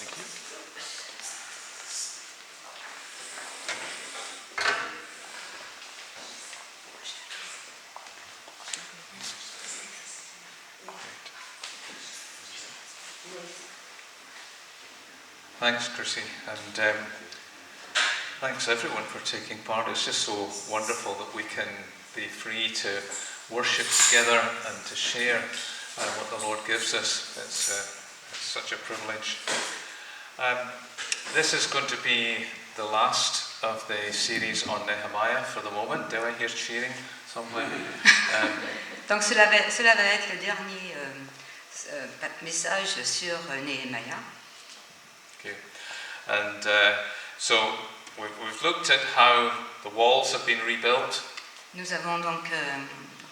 Thank you. Thanks, Chrissy, and thanks everyone for taking part. It's just so wonderful that we can be free to worship together and to share what the Lord gives us. It's such a privilege. This is going to be the last of the series on Nehemiah for the moment. Do I hear cheering somewhere? Donc cela va être le dernier message sur Nehemiah. Okay. And so we've looked at how the walls have been rebuilt. Nous avons donc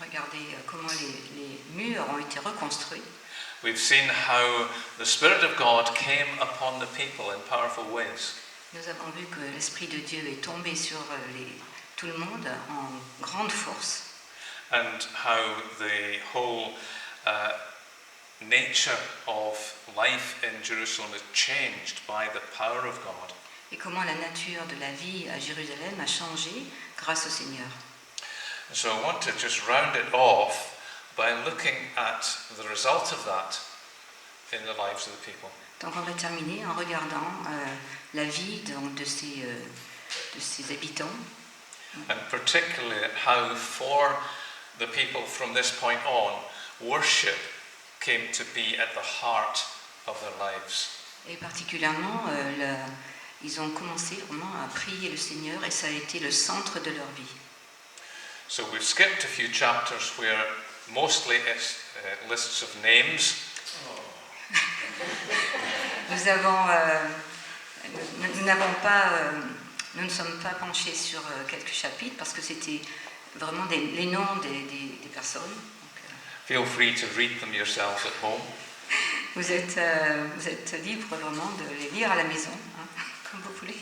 regardé comment les murs ont été reconstruits. We've seen how the Spirit of God came upon the people in powerful ways. Nous avons vu que l'Esprit de Dieu est tombé sur tout le monde en grande force. And how the whole nature of life in Jerusalem is changed by the power of God. Et comment la nature de la vie à Jérusalem a changé grâce au Seigneur. So I want to just round it off by looking at the result of that in the lives of the people. Donc on va terminer en regardant la vie donc, de ces habitants. And particularly how for the people from this point on, worship came to be at the heart of their lives. Et particulièrement, ils ont commencé vraiment à prier le Seigneur et ça a été le centre de leur vie. So we've skipped a few chapters where mostly it's lists of names. Nous ne sommes pas penchés sur quelques chapitres parce que c'était vraiment les noms des personnes. Donc, feel free to read them yourselves at home. Vous êtes libre vraiment de les lire à la maison, hein, comme vous voulez.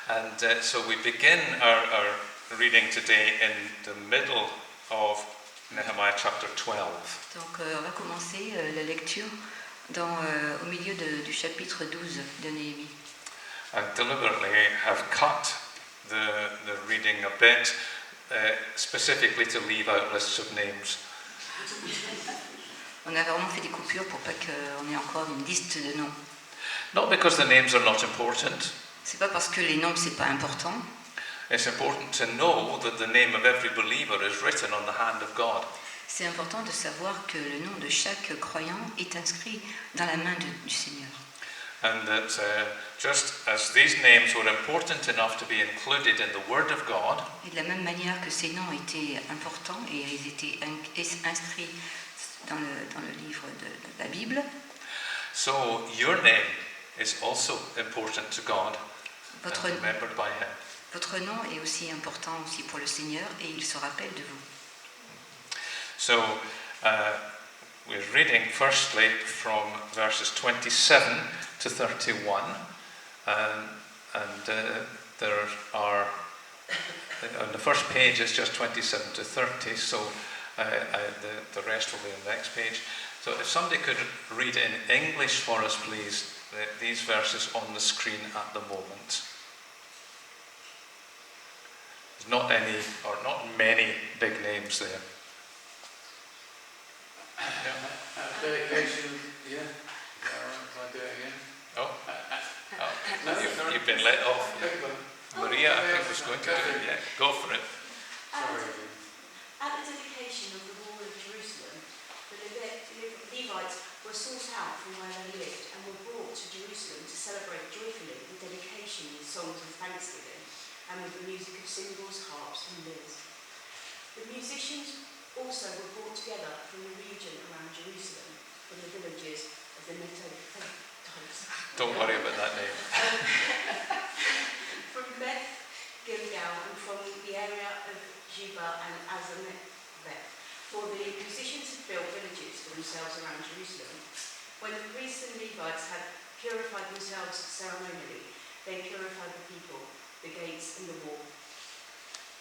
And so we begin our reading today in the middle of Nehemiah chapter 12. Donc on va commencer la lecture au milieu du chapitre 12 de Néhémie. I deliberately have cut the reading a bit, specifically to leave out lists of names. On a vraiment fait des coupures pour pas qu'on ait encore une liste de noms. Not because the names are not important. C'est pas parce que les noms c'est pas important. It's important to know that the name of every believer is written on the hand of God. C'est important de savoir que le nom de chaque croyant est inscrit dans la main du Seigneur. And that just as these names were important enough to be included in the Word of God, et de la même manière que ces noms étaient importants et ils étaient inscrits dans le livre de la Bible, so your name is also important to God and remembered by Him. Votre nom est aussi important aussi pour le Seigneur et il se rappelle de vous. So we're reading firstly from verses 27 to 31, and there are on the first page it's just 27 to 30, so the rest will be on the next page. So if somebody could read in English for us, please, these verses on the screen at the moment. There's not many big names there. Dedication, yeah. I'll do it again. You've been let off. Maria, I think, was going to do it. Yeah, go for it. Sorry. At the dedication of the wall of Jerusalem, the Levites were sought out from where they lived and were brought to Jerusalem to celebrate joyfully the dedication with songs of thanksgiving and with the music of cymbals, harps and lyres. The musicians also were brought together from the region around Jerusalem, from the villages of the Netophites. Don't worry about that name. From Beth Gilgal and from the area of Juillet and Azameth, for the musicians had built villages for themselves around Jerusalem. When the priests and Levites had purified themselves ceremonially, they purified the people, the gates and the wall.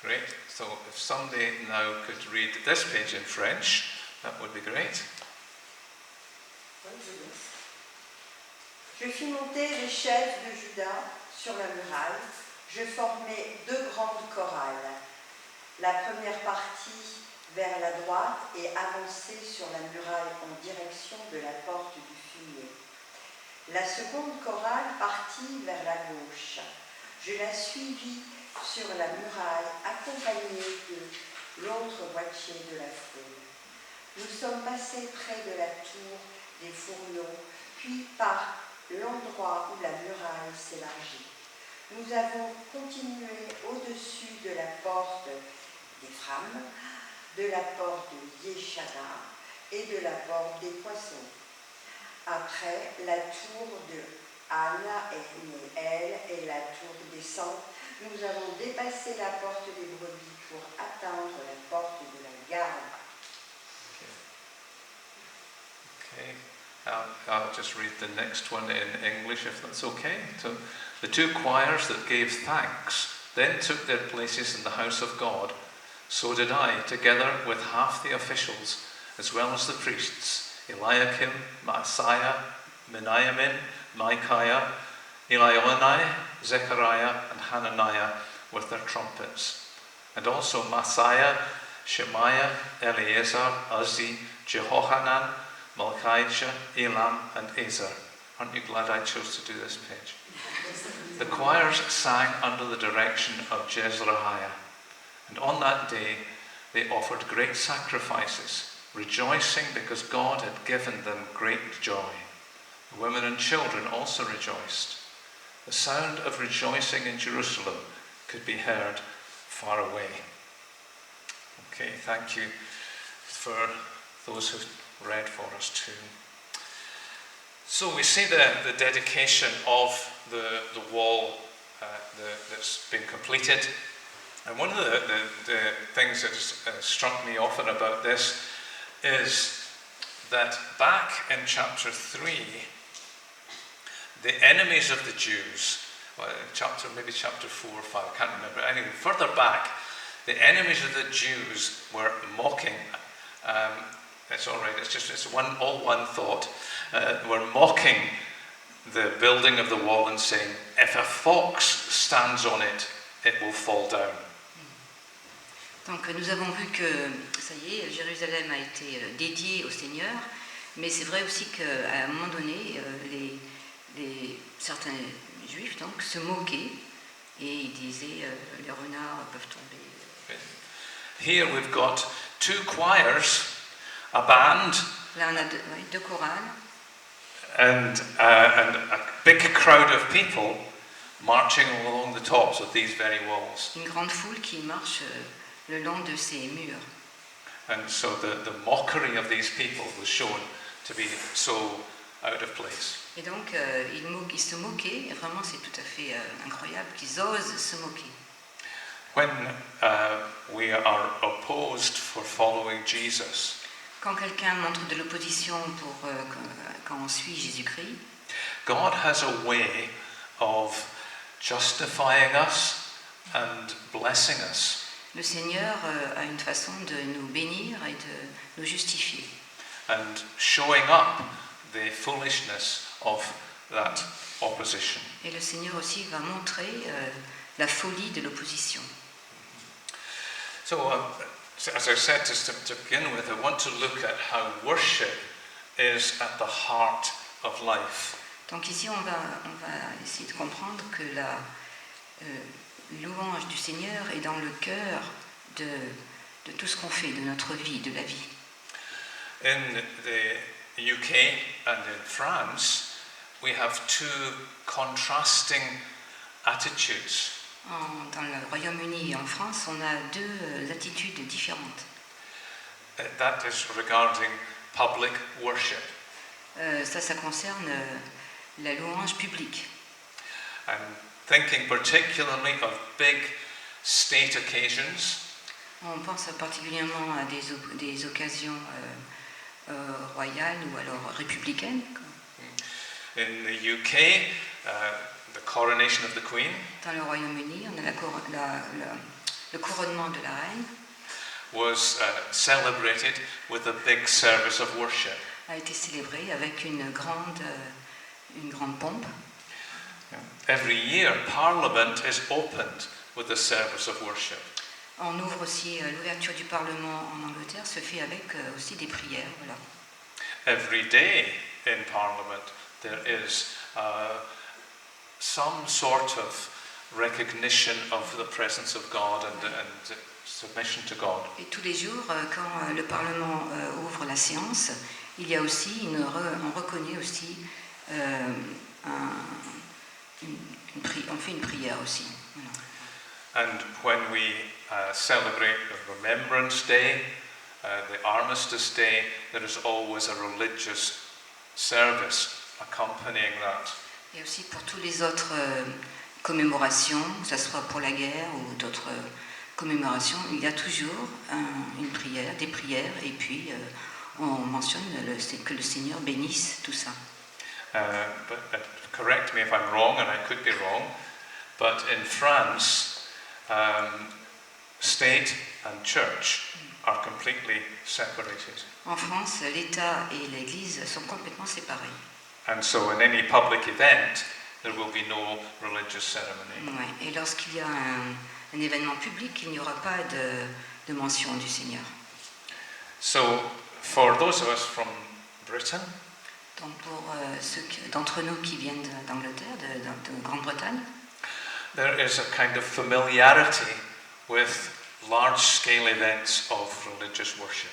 Great. So if somebody now could read this page in French, that would be great. Je fis monter les chefs de Juda sur la muraille. Je formai 2 grandes chorales. La première partie vers la droite et avançait sur la muraille en direction de la porte du fumier. La seconde chorale partit vers la gauche. Je la suivis sur la muraille, accompagnée de l'autre moitié de la foule. Nous sommes passés près de la tour des fourneaux, puis par l'endroit où la muraille s'élargit. Nous avons continué au-dessus de la porte des femmes, de la porte de Yeshana et de la porte des poissons. Après, la tour de Anna et Néel et la tour des cendres, nous avons dépassé la porte des brebis pour atteindre la porte de la garde. Okay. I'll just read the next one in English, if that's okay. So, the 2 choirs that gave thanks then took their places in the house of God. So did I, together with half the officials, as well as the priests, Eliakim, Maaseiah, Meniamin, Micaiah, Elionai, Zechariah, and Hananiah with their trumpets. And also Maaseiah, Shemaiah, Eleazar, Uzzi, Jehohanan, Malchijah, Elam, and Ezer. Aren't you glad I chose to do this page? The choirs sang under the direction of Jezreiah, and on that day they offered great sacrifices, rejoicing because God had given them great joy. The women and children also rejoiced. The sound of rejoicing in Jerusalem could be heard far away. Okay, thank you for those who read for us too. So we see the dedication of the wall that's been completed. And one of the things that has struck me often about this is that back in chapter 3, the enemies of the Jews, maybe chapter 4 or 5, I can't remember. Anyway, further back, the enemies of the Jews were mocking. It's all right. It's all one thought. Were mocking the building of the wall and saying, "If a fox stands on it, it will fall down." Donc nous avons vu que, ça y est, Jérusalem a été dédiée au Seigneur, mais c'est vrai aussi qu'à un moment donné, certains juifs donc, se moquaient et ils disaient les renards peuvent tomber. Here we've got 2 choirs, a band, Là on a 2 chorales, and a big crowd of people marching along the tops of these very walls. une grande foule qui marche le long de ces murs. And so the mockery of these people was shown to be so out of place. Et donc ils se moquaient, et vraiment c'est tout à fait incroyable qu'ils osent se moquer. When we are opposed for following Jesus, Quand quelqu'un montre de l'opposition quand on suit Jésus-Christ, God has a way of justifying us and blessing us. le Seigneur a une façon de nous bénir et de nous justifier. And showing up the foolishness of that opposition. Et le Seigneur aussi va montrer la folie de l'opposition. So, as I said, just to begin with, I want to look at how worship is at the heart of life. Donc ici, on va essayer de comprendre que la louange du Seigneur est dans le cœur de tout ce qu'on fait, de notre vie, de la vie. In the UK and in France, we have 2 contrasting attitudes. Dans le Royaume-Uni et en France, on a 2 attitudes différentes. That is regarding public worship. Ça concerne la louange publique. I'm thinking particularly of big state occasions. On pense particulièrement à des occasions royales ou alors républicaines. In the UK, the coronation of the Queen Dans le Royaume-Uni, on a le couronnement de la reine was celebrated with a big service of worship. a été célébré avec une grande une grande pompe. Every year, Parliament is opened with a service of worship. On ouvre aussi l'ouverture du Parlement en Angleterre se fait avec aussi des prières. Voilà. Every day in Parliament, there is some sort of recognition of the presence of God and submission to God. Et tous les jours, quand le Parlement ouvre la séance, il y a aussi on reconnaît aussi on fait une prière aussi. Voilà. And when we celebrate the Remembrance Day, the Armistice Day, there is always a religious service accompanying that. Et aussi pour tous les autres commémorations, que ce soit pour la guerre ou d'autres commémorations, il y a toujours une prière, des prières, et puis on mentionne que le Seigneur bénisse tout ça. But correct me if I'm wrong, and I could be wrong, but in France, state and church are completely separated. En France, l'État et l'Église sont complètement séparés. And so in any public event, there will be no religious ceremony. Ouais. Et lorsqu'il y a un événement public, il n'y aura pas de mention du Seigneur. So for those of us from Britain, Donc pour ceux d'entre nous qui viennent d'Angleterre, de Grande-Bretagne, there is a kind of familiarity with large-scale events of religious worship.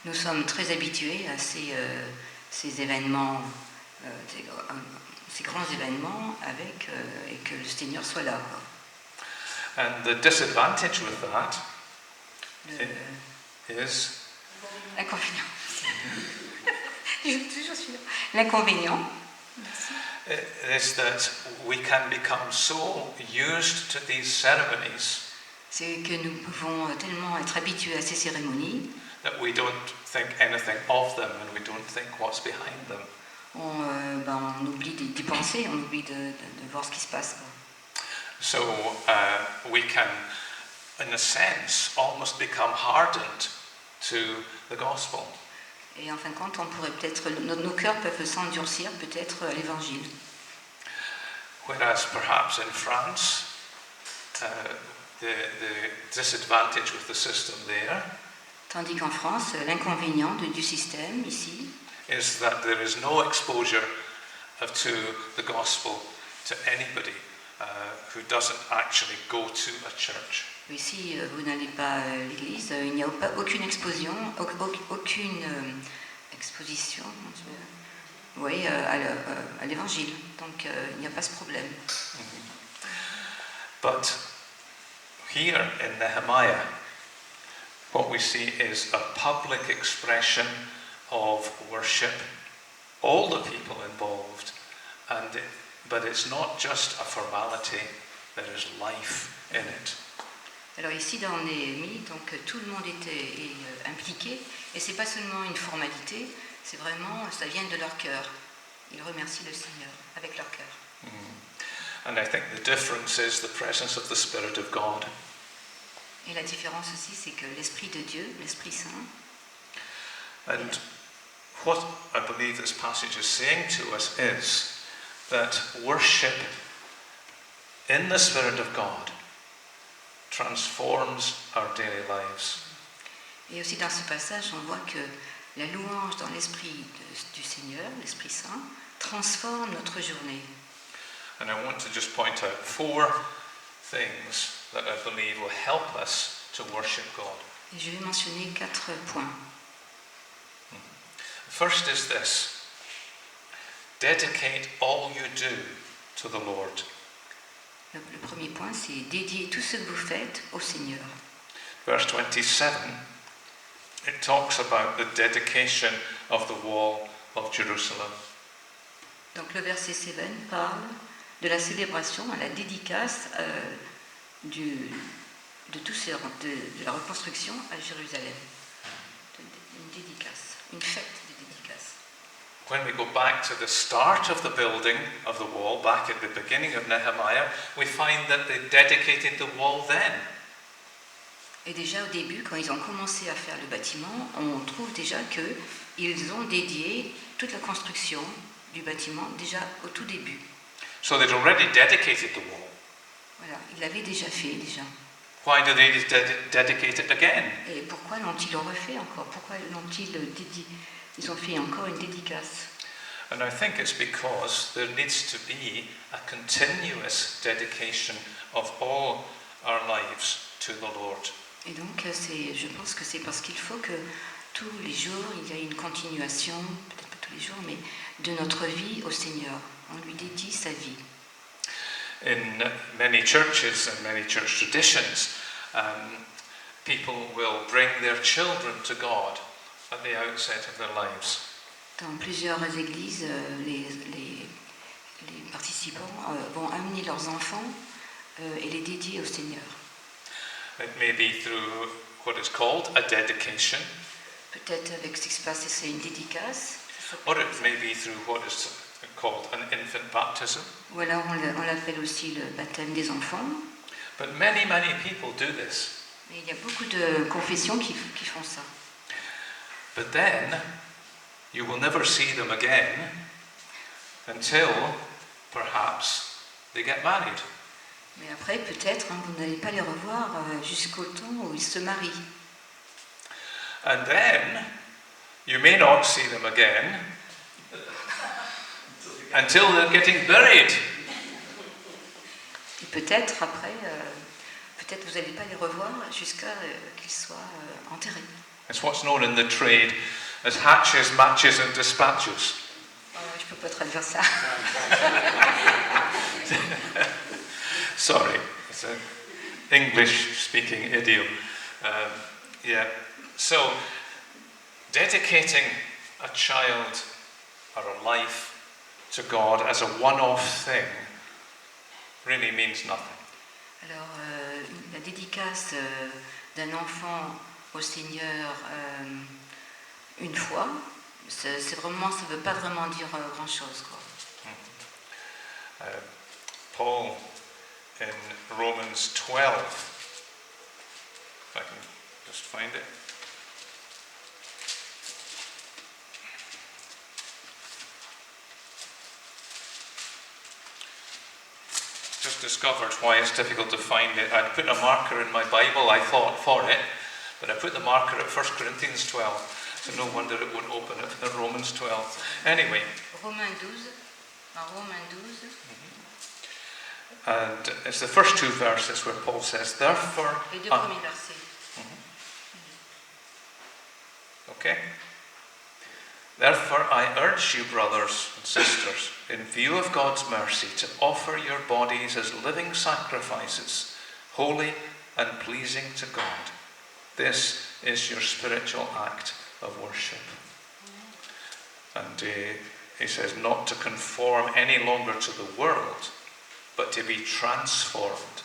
nous sommes très habitués à ces événements, ces grands événements et que le Seigneur soit là. And the disadvantage with that Le- is L'inconvénient. Je suis toujours celui-là. L'inconvénient, is that we can become so used to these ceremonies c'est que nous pouvons tellement être habitués à ces cérémonies, that we don't think anything of them and we don't think what's behind them. on oublie d'y penser, on oublie de voir ce qui se passe. So we can, in a sense, almost become hardened to the gospel. Et en fin de compte, on pourrait peut-être, nos cœurs peuvent s'endurcir peut-être à l'évangile. Whereas perhaps in France, the disadvantage with the system there Tandis qu'en France, l'inconvénient du système ici, is that there is no exposure to the gospel to anybody who doesn't actually go to a church. si vous n'allez pas à l'église, il n'y a aucune exposition, exposition oui, à l'évangile. Donc il n'y a pas ce problème. But here in Nehemiah, what we see is a public expression of worship, all the people involved, but it's not just a formality, there is life in it. Alors ici dans Néhémie, donc tout le monde est impliqué, et c'est pas seulement une formalité, c'est vraiment, ça vient de leur cœur. Ils remercient le Seigneur avec leur cœur. And I think the difference is the presence of the Spirit of God. Et la différence aussi, c'est que l'Esprit de Dieu, l'Esprit Saint, And what I believe this passage is saying to us is that worship in the Spirit of God transforms our daily lives. et aussi dans ce passage, on voit que la louange dans l'Esprit du Seigneur, l'Esprit Saint, transforme notre journée. And I want to just point out 4 things that I believe will help us to worship God. Et je vais mentionner 4 points. First is this: dedicate all you do to the Lord. Le premier point, c'est dédier tout ce que vous faites au Seigneur. Verse 27, it talks about the dedication of the wall of Jerusalem. Donc le verset 7 parle de la célébration, à la dédicace de la reconstruction à Jérusalem. Une dédicace, une fête de dédicace. When we go back to the start of the building of the wall, back at the beginning of Nehemiah, we find that they dedicated the wall then. Et déjà au début, quand ils ont commencé à faire le bâtiment, on trouve déjà qu'ils ont dédié toute la construction du bâtiment déjà au tout début. So they'd already dedicated the wall. Voilà, ils l'avaient déjà fait déjà. Why do they dedicate it again? Et pourquoi l'ont-ils refait encore? Pourquoi l'ont-ils dédié? Ils ont fait encore une dédicace. And I think it's because there needs to be a continuous dedication of all our lives to the Lord. Et donc, je pense que c'est parce qu'il faut que tous les jours, il y ait une continuation, peut-être pas tous les jours, mais de notre vie au Seigneur. On lui dédie sa vie. In many churches and many church traditions, people will bring their children to God at the outset of their lives. Dans plusieurs églises, les participants vont amener leurs enfants et les dédier au Seigneur. It may be through what is called a dedication, Peut-être avec ce qui se passe, c'est une dédicace. or it may be through what is called an infant baptism. Ou alors on l'appelle aussi le baptême des enfants. But many, many people do this. Mais il y a beaucoup de confessions qui font ça. But then, you will never see them again until, perhaps, they get married. Mais après, peut-être, vous n'allez pas les revoir jusqu'au temps où ils se marient. And then, you may not see them again until they're getting buried. Et peut-être après, peut-être vous n'allez pas les revoir jusqu'à qu'ils soient enterrés. It's what's known in the trade as hatches, matches and dispatches. Je peux pas traduire ça. Sorry, it's an English-speaking idiom. Yeah. So, dedicating a child or a life to God as a one-off thing really means nothing. Alors, la dédicace d'un enfant au Seigneur une fois, ça ne veut pas vraiment dire grand-chose, quoi. Paul in Romans 12, if I can just find it. Just discovered why it's difficult to find it. I'd put a marker in my Bible, I thought, for it, but I put the marker at 1 Corinthians 12, so no wonder it won't open it in Romans 12. Anyway. Romains 12, dans Romains 12. And it's the first two verses where Paul says, therefore... Les deux premiers versets. Okay. Therefore, I urge you, brothers and sisters, in view of God's mercy, to offer your bodies as living sacrifices, holy and pleasing to God. This is your spiritual act of worship. And he says not to conform any longer to the world, but to be transformed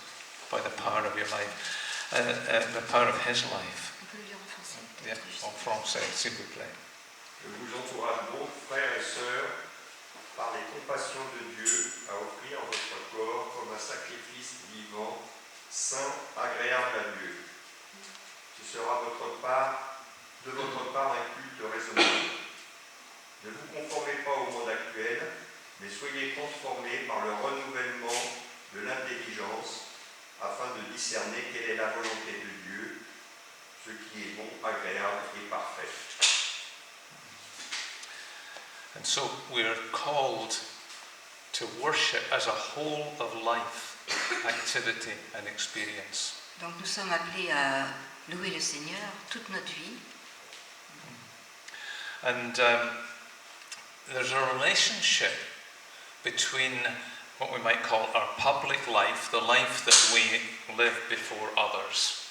by the power of your life, the power of his life. Yeah, en français, s'il vous plaît. Je vous encourage donc, frères et sœurs, par les compassions de Dieu, à offrir votre corps comme un sacrifice vivant, saint, agréable à Dieu. Ce sera de votre part un culte raisonnable. Ne vous conformez pas au monde actuel, mais soyez transformés par le renouvellement de l'intelligence, afin de discerner quelle est la volonté de Dieu, ce qui est bon, agréable et parfait. And so we're called to worship as a whole of life, activity and experience. Donc nous sommes appelés à louer le Seigneur toute notre vie. And there's a relationship between what we might call our public life, the life that we live before others.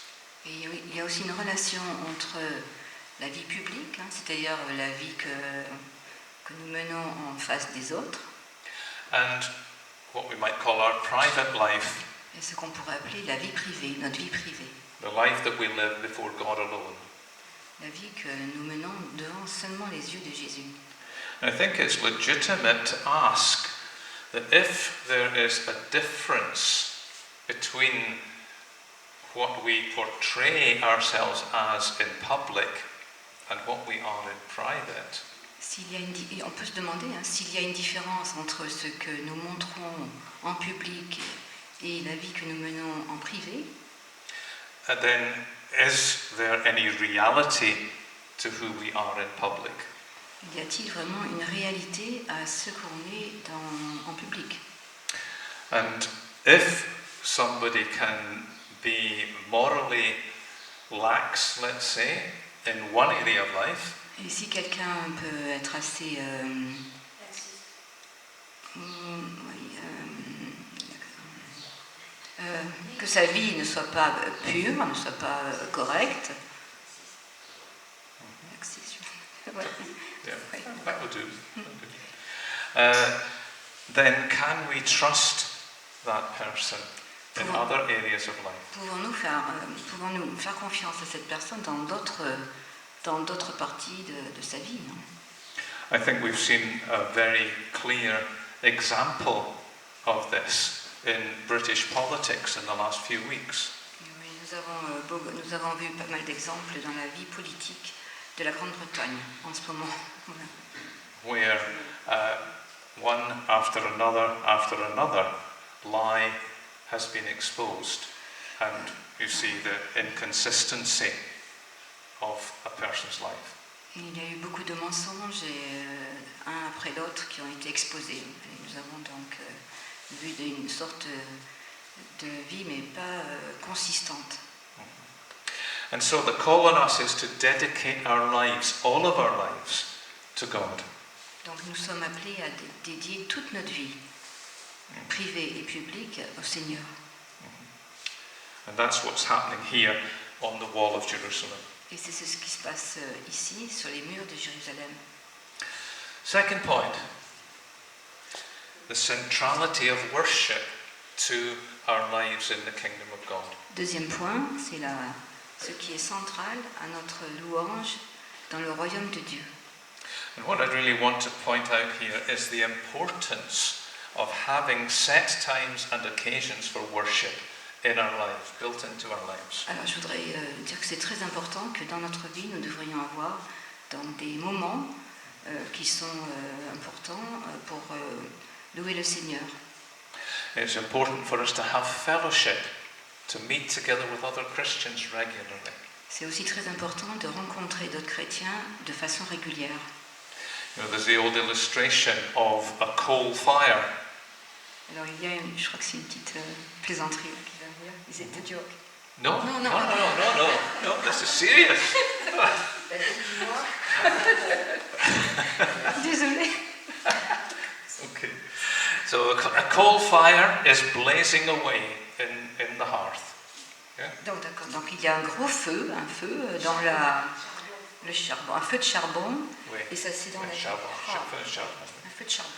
Et il y a aussi une relation entre la vie publique, c'est-à-dire la vie que nous menons en face des autres, and what we might call our private life, et ce qu'on pourrait appeler la vie privée, notre vie privée, the life that we live before God alone. la vie que nous menons devant seulement les yeux de Jésus. I think it's legitimate to ask that if there is a difference between what we portray ourselves as in public and what we are in private, On peut se demander s'il y a une différence entre ce que nous montrons en public et la vie que nous menons en privé. And then, is there any reality to who we are in public? Y a-t-il vraiment une réalité à ce qu'on est en public? And if somebody can be morally lax, let's say, in one area of life, Et si quelqu'un peut être assez... que sa vie ne soit pas pure, ne soit pas correcte. yeah, that will do. Then can we trust that person in other areas of life? Pouvons-nous faire confiance à cette personne dans d'autres parties de sa vie, non? I think we've seen a very clear example of this in British politics in the last few weeks. Oui, nous avons vu pas mal d'exemples dans la vie politique de la Grande-Bretagne en ce moment. Voilà. Where one after another lie has been exposed, and you see the inconsistency of a person's life. Il y a eu beaucoup de mensonges et un après l'autre qui ont été exposés. Et nous avons donc vu une sorte de vie mais pas consistante. And so the call on us is to dedicate our lives, all of our lives, to God. Donc nous sommes appelés à dédier toute notre vie, privée et publique, au Seigneur. And that's what's happening here on the wall of Jerusalem. Et c'est ce qui se passe ici, sur les murs de Jérusalem. Second point, the centrality of worship to our lives in the kingdom of God. Deuxième point, c'est ce qui est central à notre louange dans le royaume de Dieu. And what I really want to point out here is the importance of having set times and occasions for worship in our lives, built into our lives. Alors je voudrais dire que c'est très important que dans notre vie, nous devrions avoir dans des moments qui sont importants pour louer le Seigneur. It's important for us to have fellowship, to meet together with other Christians regularly. C'est aussi très important de rencontrer d'autres chrétiens de façon régulière. You know, there's the old illustration of a coal fire. Alors il y a je crois que c'est une petite plaisanterie qui va venir. Is it a joke? No, No, no, no. no, this is serious. Désolée. Okay. So a coal fire is blazing away in the hearth. Yeah? Donc d'accord. Donc il y a un gros feu, dans le charbon, un feu de charbon, Oui. et ça c'est dans la Charbon. un feu de charbon.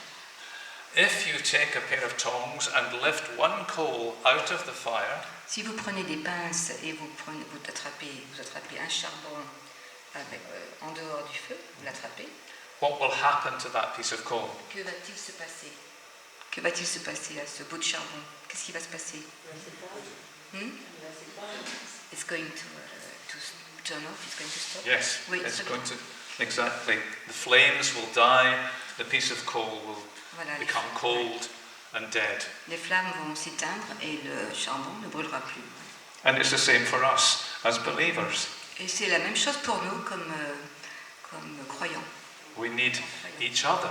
If you take a pair of tongs and lift one coal out of the fire, Si vous prenez des pinces et vous attrapez un charbon en dehors du feu, vous l'attrapez, what will happen to that piece of coal? que va-t-il se passer? Que va-t-il se passer à ce bout de charbon? Qu'est-ce qui va se passer? It's going to turn off, it's going to stop. Yes, Oui, it's c'est going to, exactly. The flames will die, the piece of coal will Voilà, become cold and dead. les flammes vont s'éteindre et le charbon ne brûlera plus. And it's the same for us as believers. Et c'est la même chose pour nous comme croyants. We need each other.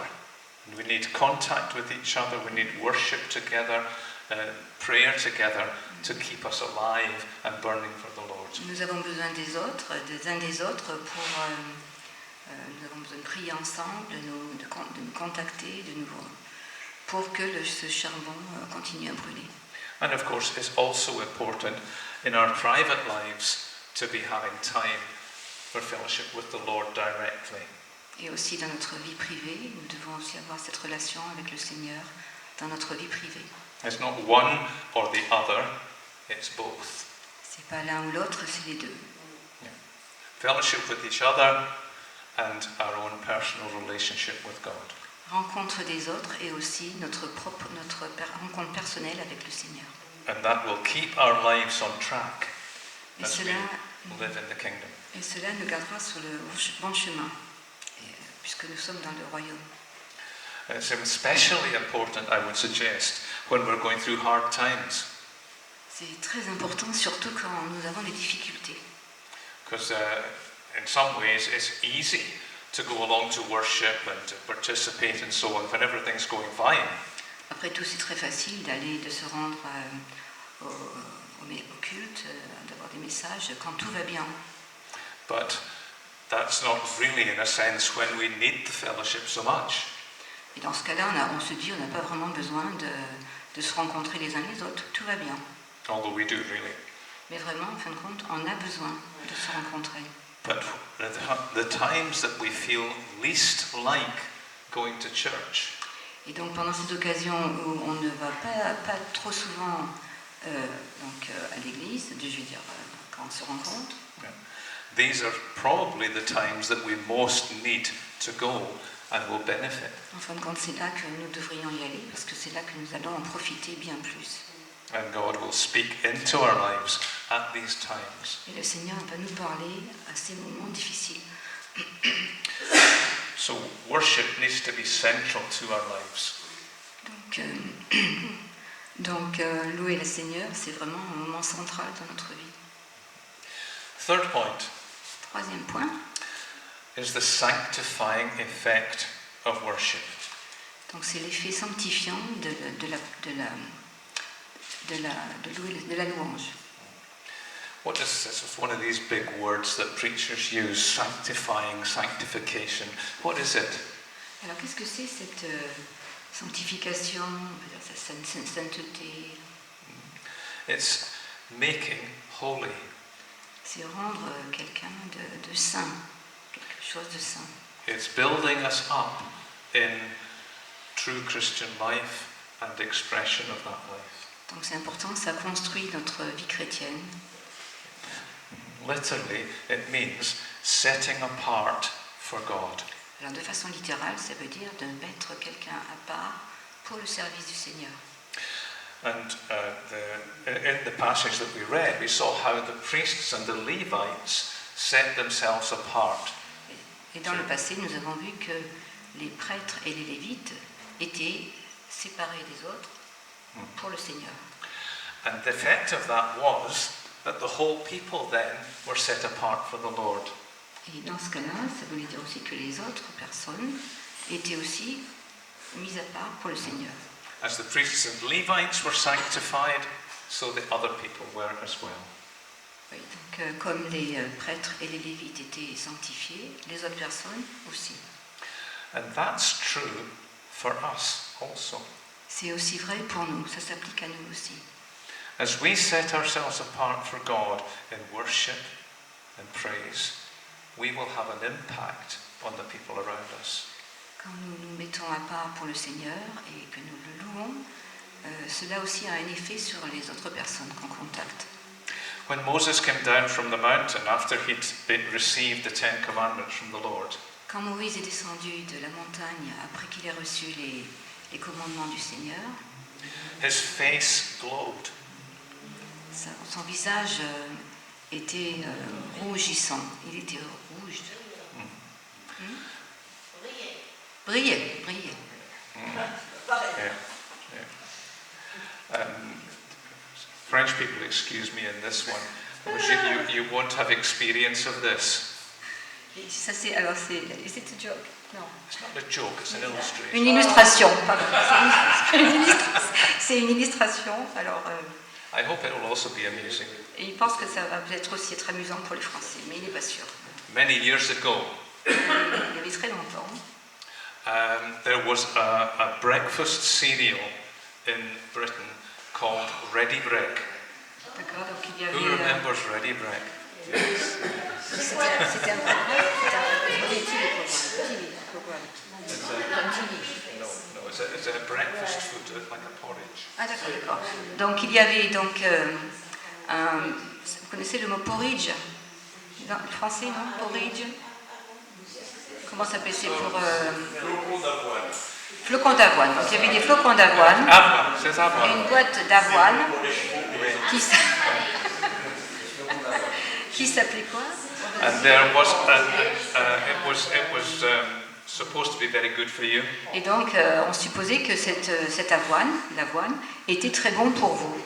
And we need contact with each other. We need worship together, prayer together to keep us alive and burning for the Lord. Nous avons besoin des uns des autres nous avons besoin de prier ensemble, de nous contacter de nouveau pour que ce charbon continue à brûler. And of course, it's also important in our private lives to be having time for fellowship with the Lord directly. Et aussi dans notre vie privée, nous devons aussi avoir cette relation avec le Seigneur dans notre vie privée. It's not one or the other, it's both. C'est pas l'un ou l'autre, c'est les deux. Yeah. Fellowship with each other and our own personal relationship with God. Rencontre des autres et aussi notre rencontre personnelle avec le Seigneur. And that will keep our lives on track Et as we cela, live in the kingdom. nous gardera sur le bon chemin, puisque nous sommes dans le royaume. It's especially important, I would suggest, when we're going through hard times. C'est très important, surtout quand nous avons des difficultés. Because in some ways it's easy to go along to worship and to participate and so on when everything's going fine. Après tout, c'est très facile de se rendre au culte, d'avoir des messages quand tout va bien. But that's not really, in a sense, when we need the fellowship so much. Et dans ce cas-là, on se dit, on n'a pas vraiment besoin de se rencontrer les uns les autres, tout va bien. Although we do, really. Mais vraiment, en fin de compte, on a besoin de se rencontrer. But the times that we feel least like going to church, Et donc pendant cette occasion où on ne va pas trop souvent à l'église, je veux dire quand on se rencontre, these are probably the times that we most need to go and will benefit. en fin de compte, c'est là que nous devrions y aller, parce que c'est là que nous allons en profiter bien plus. And God will speak into our lives at these times. Et le Seigneur va nous parler à ces moments difficiles. So worship needs to be central to our lives. Donc louer le Seigneur, c'est vraiment un moment central dans notre vie. Third point Troisième point, is the sanctifying effect of worship. donc c'est l'effet sanctifiant de la louange. What is this? It's one of these big words that preachers use, sanctifying, sanctification. What is it? Alors qu'est-ce que c'est cette sanctification, on va dire sa sainteté? It's making holy. C'est rendre quelqu'un de saint, quelque chose de saint. It's building us up in true Christian life and expression of that life. Donc c'est important, ça construit notre vie chrétienne. Literally, it means setting apart for God. Alors de façon littérale, ça veut dire de mettre quelqu'un à part pour le service du Seigneur. And in the passage that we read, we saw how the priests and the Levites set themselves apart. Et dans le passé, nous avons vu que les prêtres et les lévites étaient séparés des autres pour le Seigneur. And the effect of that was that the whole people then were set apart for the Lord. Et dans ce cas-là, ça voulait dire aussi que les autres personnes étaient aussi mises à part pour le Seigneur. As the priests and Levites were sanctified, so the other people were as well. Oui, donc comme les prêtres et les lévites étaient sanctifiés, les autres personnes aussi. And that's true for us also. C'est aussi vrai pour nous, ça s'applique à nous aussi. As we set ourselves apart for God in worship and praise, we will have an impact on the people around us. Quand nous nous mettons à part pour le Seigneur et que nous le louons, cela aussi a un effet sur les autres personnes qu'on contacte. When Moses came down from the mountain after he'd received the 10 Commandments from the Lord, Quand Moïse est descendu de la montagne après qu'il ait reçu les commandements du Seigneur, his face glowed. son visage était rougissant. Il était rouge. Brillait. Yeah. French people, excuse me in this one, because you won't have experience of this. Et ça c'est is it a joke? Non. It's not a joke, it's an illustration. Une illustration, pardon. C'est une illustration. Alors, I hope it will also be amusing. et il pense que ça va peut-être aussi être amusant pour les Français, mais il n'est pas sûr. Many years ago, Il y avait très longtemps, there was a breakfast cereal in Britain called Ready Break. d'accord, donc il y Who avait... remembers Ready Break? C'était un programme. No, it's a breakfast food, like a porridge. Ah d'accord. Donc il y avait vous connaissez le mot porridge? Dans le français, non? Porridge? Comment ça s'appelle? C'est pour... Flocons d'avoine. Donc il y avait des flocons d'avoine C'est et avoine. une boîte d'avoine qui s'appelait quoi? And there was supposed to be very good for you. Et donc, on supposait que cette l'avoine, était très bon pour vous.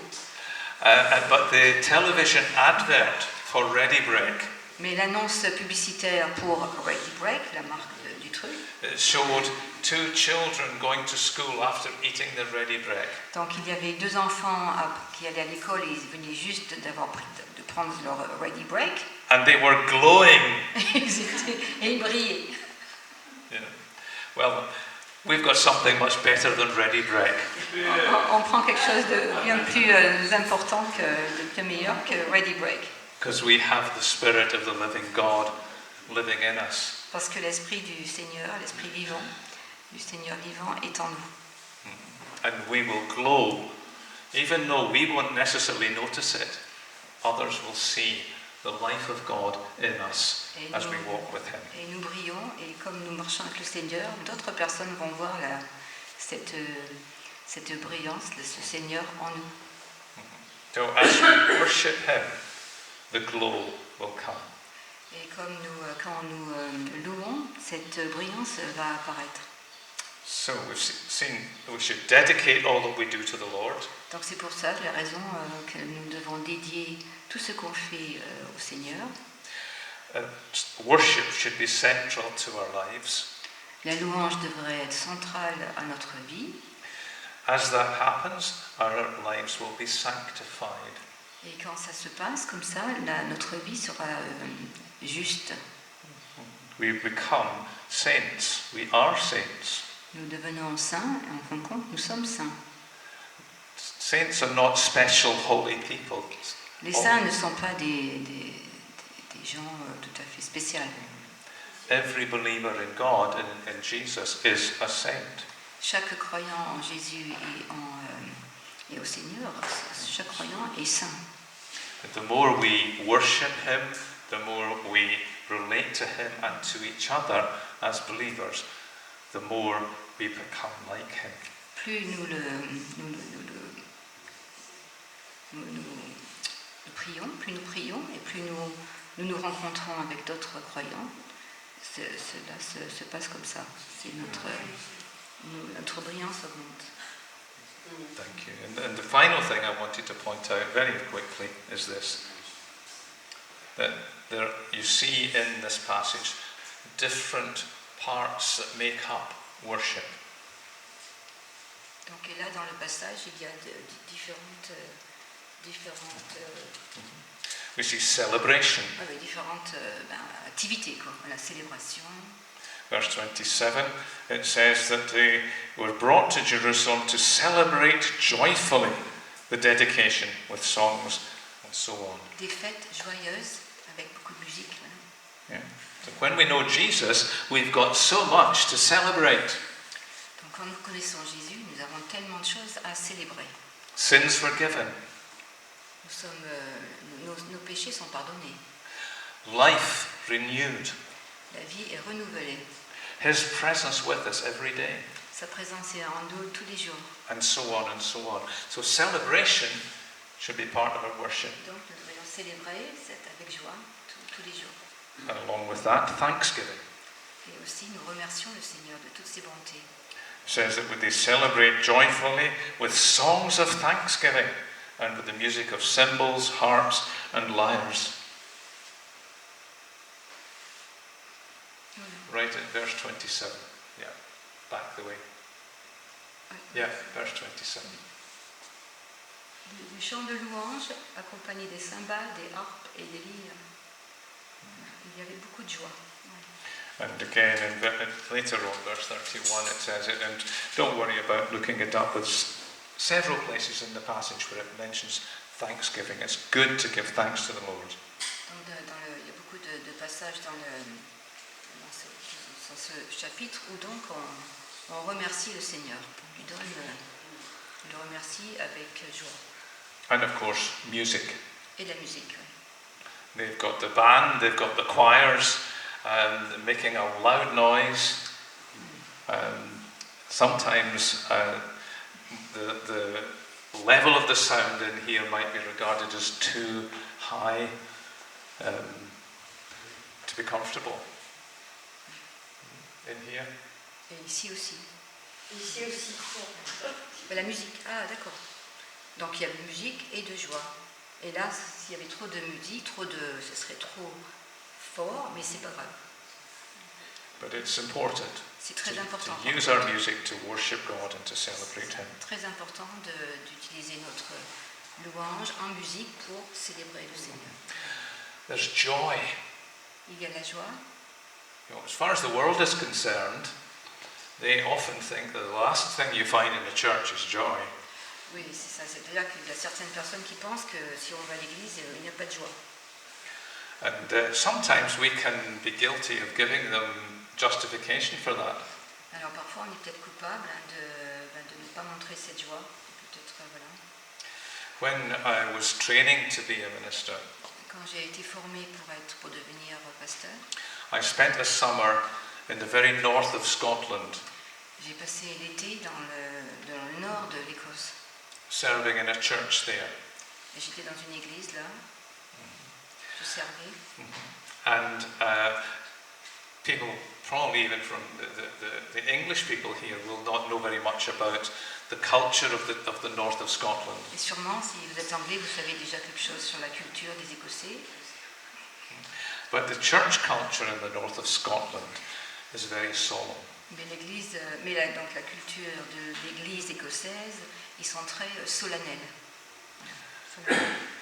But the television advert for Ready Break Mais l'annonce publicitaire pour Ready Break, la marque du truc, showed 2 children going to school after eating the Ready Break. donc il y avait 2 enfants qui allaient à l'école et ils venaient juste de prendre leur Ready Break. And they were glowing. Et ils brillaient. Yeah. Well, we've got something much better than Ready Break. On prend quelque chose de bien plus important, de bien meilleur que Ready Break. Because we have the Spirit of the living God living in us. Parce que l'Esprit du Seigneur, l'Esprit vivant, du Seigneur vivant est en nous. And we will glow, even though we won't necessarily notice it. Others will see the life of God in us as we walk with Him. Et nous brillons, et comme nous marchons avec le Seigneur, d'autres personnes vont voir cette brillance de ce Seigneur en nous. So as we worship Him, the glow will come. Et comme quand nous louons, cette brillance va apparaître. So we've seen we should dedicate all that we do to the Lord. Donc c'est pour ça, la raison que nous devons dédier tout ce qu'on fait au Seigneur. Worship should be central to our lives. La louange devrait être centrale à notre vie. As that happens, our lives will be sanctified. Et quand ça se passe comme ça, notre vie sera juste. We become saints. We are saints. Nous devenons saints, et en fin de compte, nous sommes saints. Saints are not special holy people. Les saints ne sont pas des gens tout à fait spéciaux. Every believer in God and in Jesus is a saint. Chaque croyant en Jésus et au Seigneur, chaque croyant est saint. The more we worship Him, the more we relate to Him and to each other as believers, the more we become like Him. Plus nous prions et plus nous rencontrons avec d'autres croyants, cela se passe comme ça. C'est notre brillance augmente. Thank you. And the final thing I wanted to point out very quickly is this. That you see in this passage different parts that make up worship. Donc et là dans le passage, il y a différentes We see celebration. différentes activités, quoi. La célébration. Verse 27, it says that they were brought to Jerusalem to celebrate joyfully the dedication with songs and so on. Des fêtes joyeuses avec beaucoup de musique. Voilà. Yeah. So when we know Jesus, we've got so much to celebrate. Donc quand nous connaissons Jésus, nous avons tellement de choses à célébrer. Sins forgiven. Nos péchés sont pardonnés. Life renewed. La vie est renouvelée. His presence with us every day. Sa présence est en nous tous les jours. And so on and so on. So celebration should be part of our worship. Donc nous devrions célébrer avec joie tous les jours. And along with that, thanksgiving. Et aussi nous remercions le Seigneur de toutes ses bontés. It says that they celebrate joyfully with songs of thanksgiving and with the music of cymbals, harps and lyres. Right at verse 27. Yeah, back the way. Yeah, verse 27. Des chants de louange accompagnés des cymbales, des harpes et des lyres. Il y avait beaucoup de joie. And again, later on, verse 31, it says it, and don't worry about looking it up. There's several places in the passage where it mentions thanksgiving. It's good to give thanks to the Lord. Donc il y a beaucoup de passages dans ce chapitre où donc on remercie le Seigneur. On le remercie avec joie. And of course, music. Et la musique, oui. They've got the band, they've got the choirs, making a loud noise. Sometimes the level of the sound in here might be regarded as too high to be comfortable in here. Et ici aussi. Ici aussi. La musique, ah d'accord. Donc il y a de musique et de joie. Et là, s'il y avait trop de musique, ce serait trop fort, mais c'est pas grave. But it's important C'est très important. to use our music to worship God and to celebrate Him. Très important d'utiliser notre louange en musique pour célébrer le Seigneur. There's joy. Il y a la joie. You know, as far as the world is concerned, they often think that the last thing you find in the church is joy. Oui, c'est ça. C'est-à-dire qu'il y a certaines personnes qui pensent que si on va à l'église, il n'y a pas de joie. And sometimes we can be guilty of giving them justification for that. Alors parfois, on est peut-être coupable de ne pas montrer cette joie. Peut-être, voilà. When I was training to be a minister, Quand j'ai été formée pour devenir pasteur, I spent a summer in the very north of Scotland, j'ai passé l'été dans le nord de l'Écosse. serving in a church there. Et j'étais dans une église là. Je servais. And people, probably even from the English people here, will not know very much about the culture of the north of Scotland. Et sûrement, si vous êtes anglais, vous savez déjà quelque chose sur la culture des Écossais. But the church culture in the north of Scotland is very solemn. Mais donc la culture de l'église écossaise, ils sont très solennels.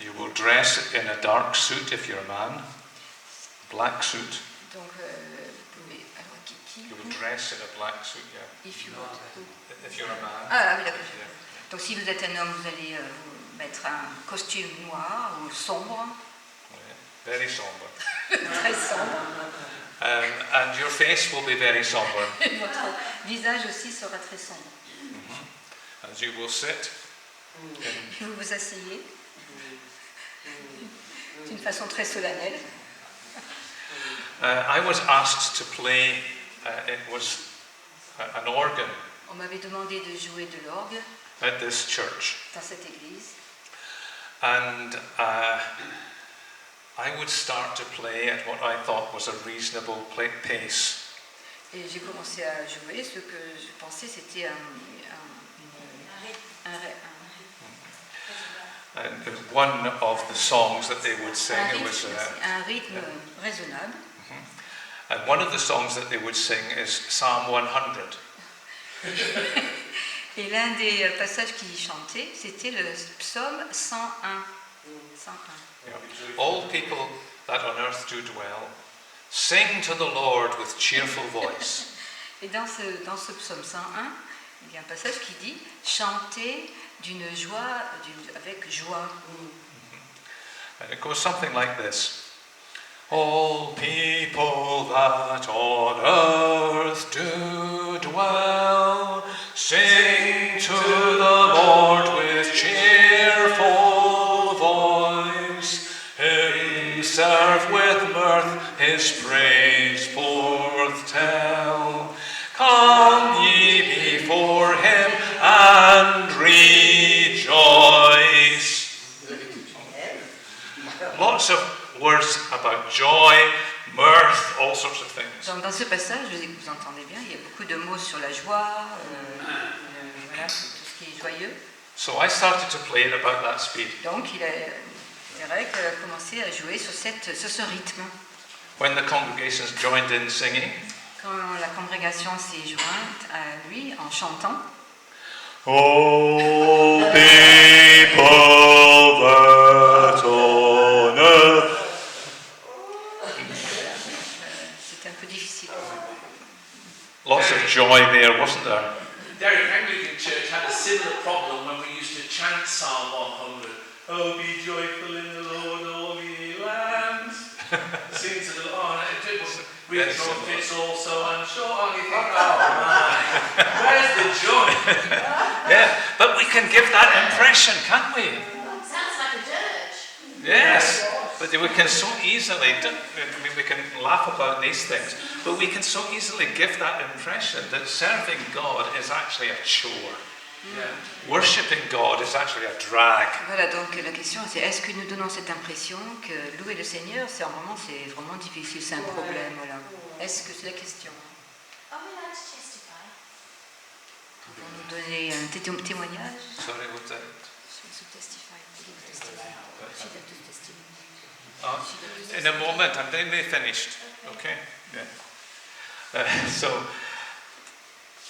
You will dress in a dark suit if you're a man, black suit. Donc, vous pouvez. Alors, qui You will dress in a black suit, yeah. If you want. If you're a man. Ah oui, d'accord. Yeah. Donc, si vous êtes un homme, vous allez vous mettre un costume noir ou sombre, Yeah. Very somber. très sombre. And your face will be very somber. Et votre visage aussi sera très sombre. As you will sit. Vous vous asseyez d'une façon très solennelle. I was asked to play, it was an organ On m'avait demandé de jouer de l'orgue at this church. dans cette église. And I would start to play at what I thought was a reasonable pace. Et j'ai commencé à jouer ce que je pensais c'était un And one of the songs that they would sing, it was, un rythme raisonnable. and one of the songs that they would sing is Psalm 100. Et l'un des passages qu'il chantait, c'était le psaume 101. 101. Yeah. All people that on earth do dwell, sing to the Lord with cheerful voice. Et dans ce psaume 101, il y a un passage qui dit « Chantez d'une joie, avec joie ». And it goes something like this. All people that on earth do dwell, sing to the Lord with cheerful voice. Him serve with mirth, His praise forth tell. Come ye before Him and rejoice. Lots of words about joy, mirth, all sorts of things. Donc, dans ce passage, vous entendez bien, il y a beaucoup de mots sur la joie, voilà, tout ce qui est joyeux. So I started to play it about that speed. Donc, Eric a commencé à jouer sur ce rythme. When the congregations joined in singing, Quand la congrégation s'est jointe à lui en chantant, all people that on earth. c'était un peu difficile. Lots of joy there, wasn't there? Derek Anglican Church had a similar problem when we used to chant Psalm 100. Oh, be joyful in the Lord, all ye lands. Sing to the Lord. It was regional fits also, I'm sure. And you think, oh man, where's the joy? Yeah, but we can give that impression, can't we? Sounds like a dirge. Yes, but we can so easily, we can laugh about these things, but we can so easily give that impression that serving God is actually a chore. Yeah. Worshipping God is actually a drag. Voilà, donc la question c'est est-ce que nous donnons cette impression que louer le Seigneur c'est vraiment difficile, c'est un problème, voilà. Est-ce que c'est la question? Are we allowed to testify? pour nous donner un témoignage. Sorry, what's that? In a moment, I'm nearly finished. Okay? Yeah. So,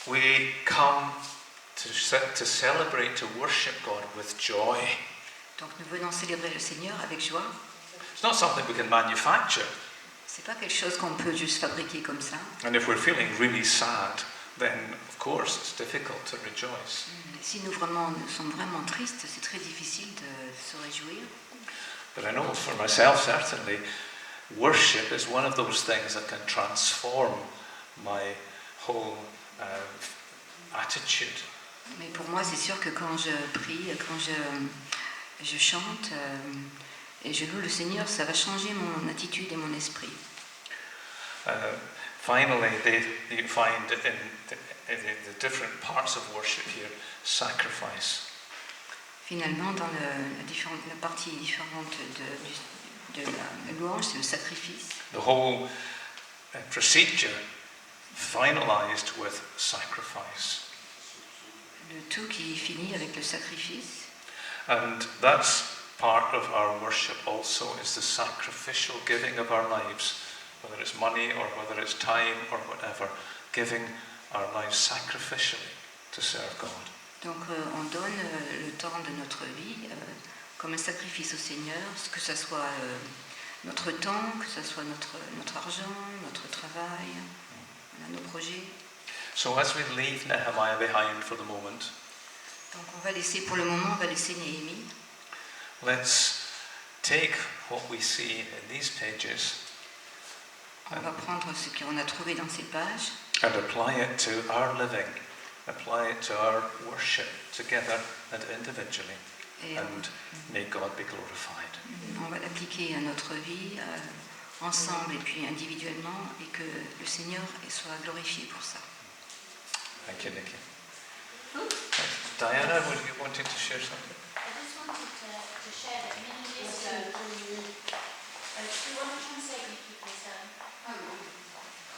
we come to celebrate, to worship God with joy. Donc nous venons célébrer le Seigneur avec joie. It's not something we can manufacture. C'est pas quelque chose qu'on peut juste fabriquer comme ça. And if we're feeling really sad, then of course it's difficult to rejoice. Si nous sommes vraiment tristes, c'est très difficile de se réjouir. But I know for myself, certainly, worship is one of those things that can transform my whole attitude. Mais pour moi, c'est sûr que quand je prie, quand je chante et je loue le Seigneur, ça va changer mon attitude et mon esprit. Finally, you find in the different parts of worship here, sacrifice. Finalement, dans la partie différente de la louange, c'est le sacrifice. The whole procedure finalized with sacrifice. Le tout qui finit avec le sacrifice. And that's part of our worship also, is the sacrificial giving of our lives, whether it's money or whether it's time or whatever, giving our lives sacrificially to serve God. Donc on donne le temps de notre vie comme un sacrifice au Seigneur, que ce soit notre temps, que ce soit notre argent, notre travail, nos projets. So as we leave Nehemiah behind for the moment, donc on va laisser pour le moment, on va laisser Néhémie. Let's take what we see in these pages on va prendre ce qu'on a trouvé dans ces pages and apply it to our living, apply it to our worship together and individually, and may God be glorified. On va l'appliquer à notre vie ensemble et puis individuellement, et que le Seigneur soit glorifié pour ça. Thank you, Nikki. Diana, were you wanting to share something?